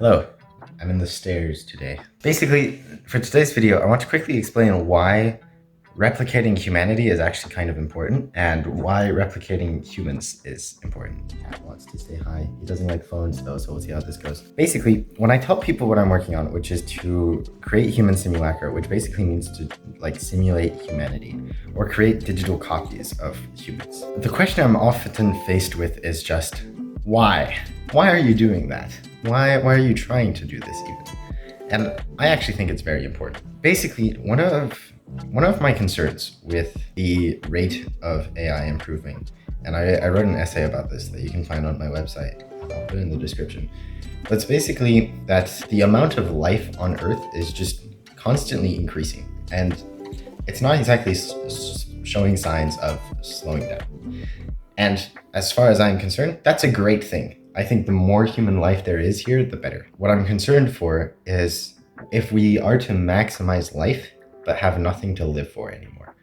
Hello, I'm in the stairs today. Basically, for today's video, I want to quickly explain why replicating humanity is actually kind of important and why replicating humans is important. Cat wants to say hi. He doesn't like phones though, so we'll see how this goes. Basically, when I tell people what I'm working on, which is to create human simulacra, which basically means to simulate humanity or create digital copies of humans. The question I'm often faced with is just, why? Why are you doing that? Why are you trying to do this even? And I actually think it's very important. Basically, one of my concerns with the rate of AI improving, and I wrote an essay about this that you can find on my website. I'll put it in the description. But it's basically that the amount of life on Earth is just constantly increasing. And it's not exactly showing signs of slowing down. And as far as I'm concerned, that's a great thing. I think the more human life there is here, the better. What I'm concerned for is if we are to maximize life, but have nothing to live for anymore.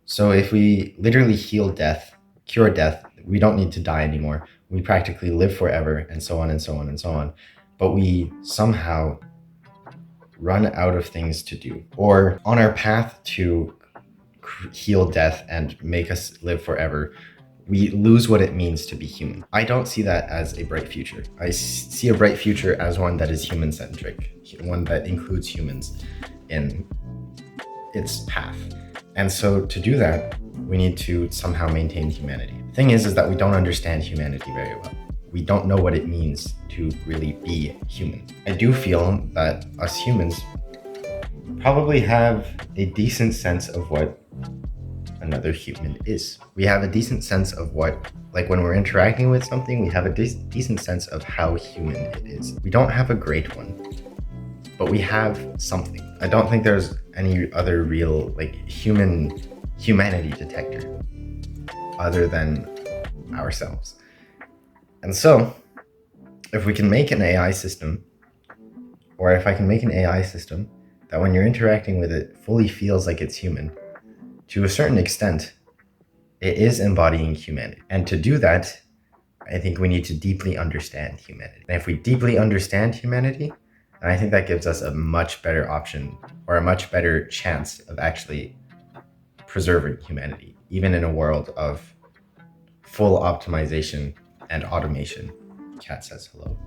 So if we literally heal death, cure death, we don't need to die anymore. We practically live forever and so on and so on and so on. But we somehow run out of things to do. Or on our path to heal death and make us live forever, we lose what it means to be human. I don't see that as a bright future. I see a bright future as one that is human-centric, one that includes humans in its path. And so to do that, we need to somehow maintain humanity. The thing is that we don't understand humanity very well. We don't know what it means to really be human. I do feel that us humans probably have a decent sense of what another human is. We have a decent sense of what, when we're interacting with something, we have a decent sense of how human it is. We don't have a great one, but we have something. I don't think there's any other real humanity detector other than ourselves. And so if we can make an AI system, or if I can make an AI system that when you're interacting with it fully feels like it's human, to a certain extent, it is embodying humanity. And to do that, I think we need to deeply understand humanity. And if we deeply understand humanity, then I think that gives us a much better option, or a much better chance of actually preserving humanity, even in a world of full optimization and automation. Cat says hello.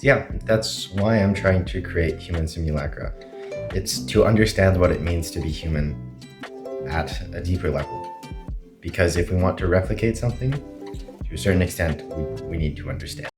Yeah, that's why I'm trying to create human simulacra. It's to understand what it means to be human at a deeper level. Because if we want to replicate something, to a certain extent, we need to understand.